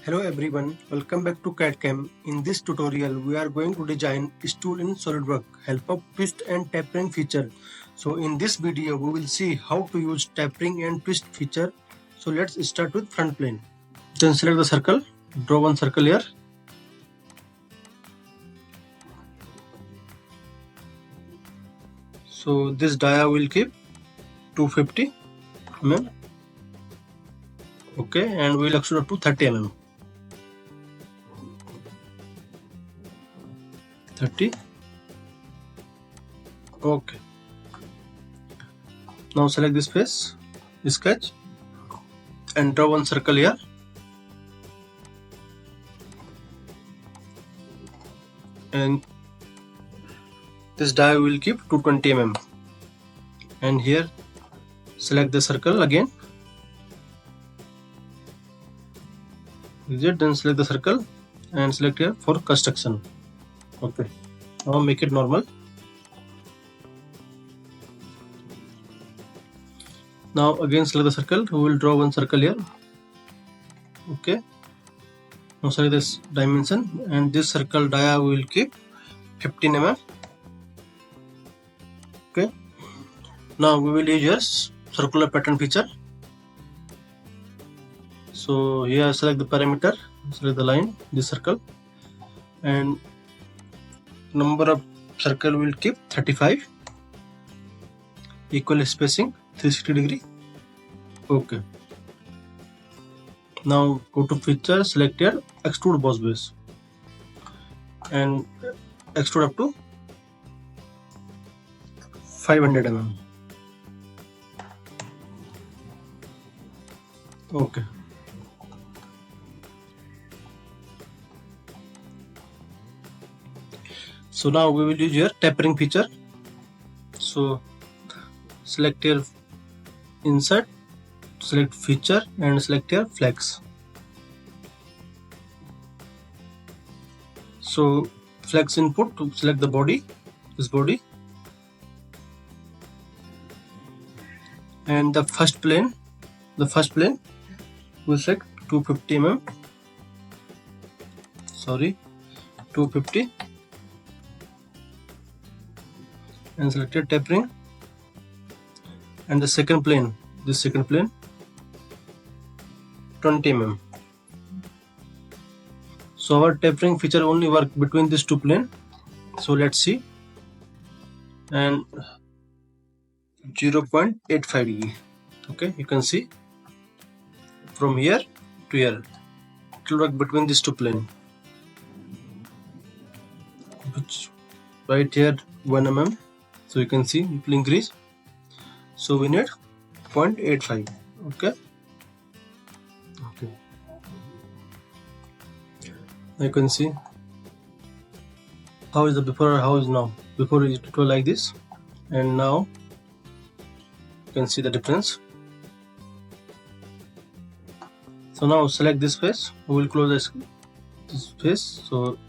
Hello everyone, welcome back to CAD-CAM. In this tutorial, we are going to design stool in SolidWorks, help of twist and tapering feature. So in this video, we will see how to use tapering and twist feature. So let's start with front plane. Then select the circle, draw one circle here. So this dia will keep 250 mm. Okay, and we will extrude up to 30 mm. 30. Okay. Now select this face, sketch, and draw one circle here. And this die will keep 220 mm. And here select the circle again. Then select the circle and select here for construction. Okay, now make it normal. Now again select the circle. We will draw one circle here. Okay, now select this dimension, and this circle dia will keep 15 mm. Okay, now we will use your circular pattern feature. So here select the parameter, select the line, this circle, and number of circle will keep 35, equal spacing 360 degree. Okay, now go to feature, select here extrude boss base and extrude up to 500 mm. Okay, so now we will use your tapering feature. So select here insert, select feature and select here flex. So flex input to select the body, this body, and the first plane will select 250 mm. 250, and select here tapering. And the second plane, this second plane, 20 mm. So our tapering feature only work between these two planes. So let's see. And 0.85 degree. Okay, you can see from here to here it will work between these two planes, which right here 1 mm. So you can see it will increase. So we need 0.85. Okay, you can see how is the before or how is now. Before it was like this, and now you can see the difference. So now select this face. We will close this face. So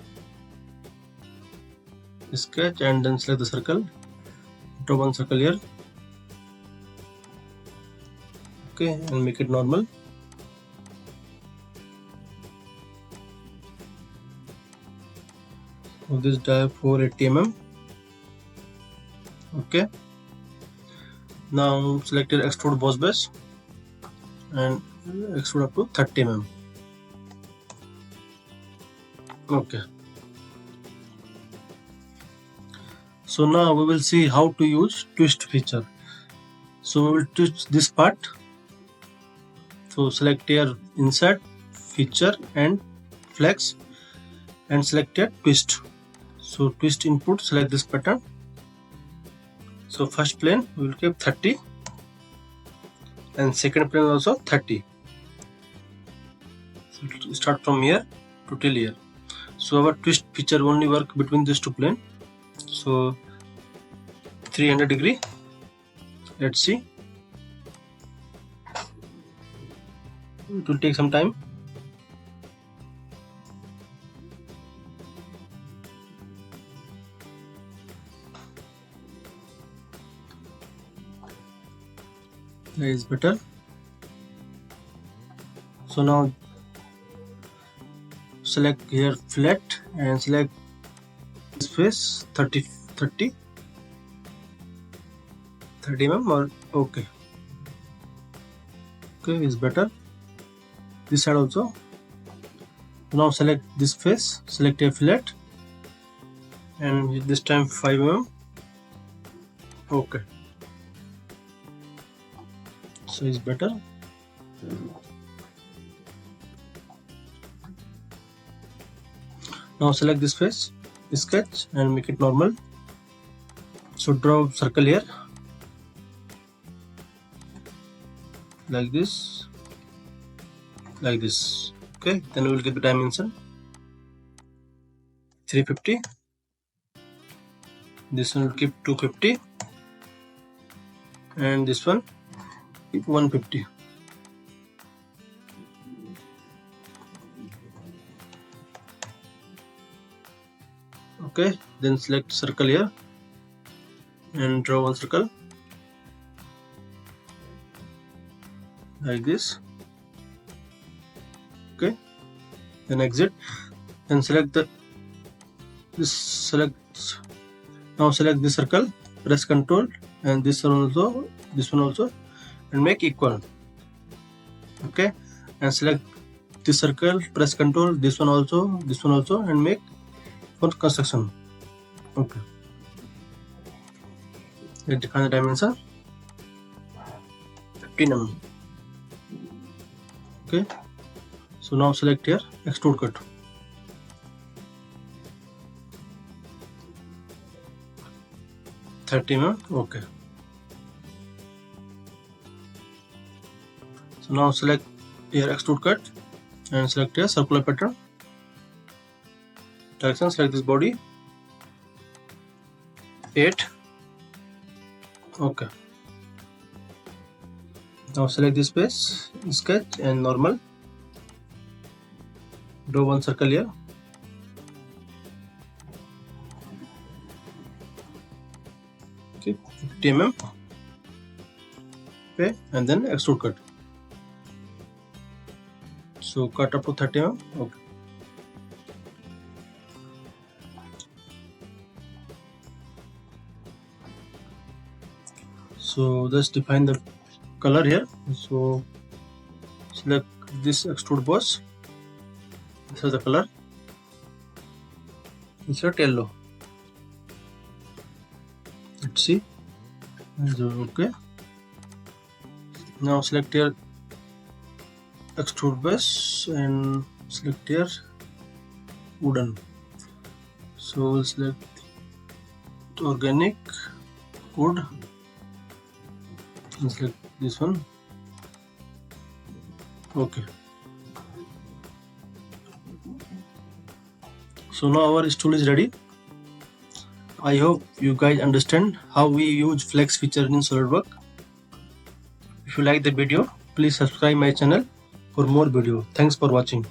sketch and then select the circle. Draw one circle here. Okay, and make it normal. This die 480 mm. Okay, now select your extrude boss base and extrude up to 30 mm. Okay, so now we will see how to use twist feature. So we will twist this part. So select here insert, feature and flex, and select here twist. So twist input, select this pattern. So first plane we will keep 30 and second plane also 30. So start from here to till here. So our twist feature only work between these two planes. So 300 degree. Let's see. It will take some time. That is better. So now select here flat and select this face 30 mm or okay is better. This side also. Now select this face, select a fillet and this time 5 mm. Okay, so it's better. Now select this face, sketch and make it normal. So draw circle here like this, okay. Then we will get the dimension 350. This one will keep 250 and this one keep 150. Okay, then select circle here and draw one circle like this. Okay, then exit and select now select this circle, press Ctrl and this one also and make equal. Okay, and select this circle, press Ctrl, this one also and make for construction. Okay, let's define the dimension 15 mm. Okay, so now select here extrude cut. Okay, so now select here extrude cut and select here circular pattern direction. Select this body 8. Okay, now select this face, sketch and normal. Draw one circle here. Okay, 50 mm. Okay, and then extrude cut. So cut up to 30 mm. Okay. So just define the color here. So select this extrude boss. This is the color. Insert yellow. Let's see. Okay. Now select here extrude base and select here wooden. So we'll select organic wood and select this one. Okay, so now our stool is ready. I hope you guys understand how we use flex feature in SolidWorks. If you like the video, please subscribe my channel for more video. Thanks for watching.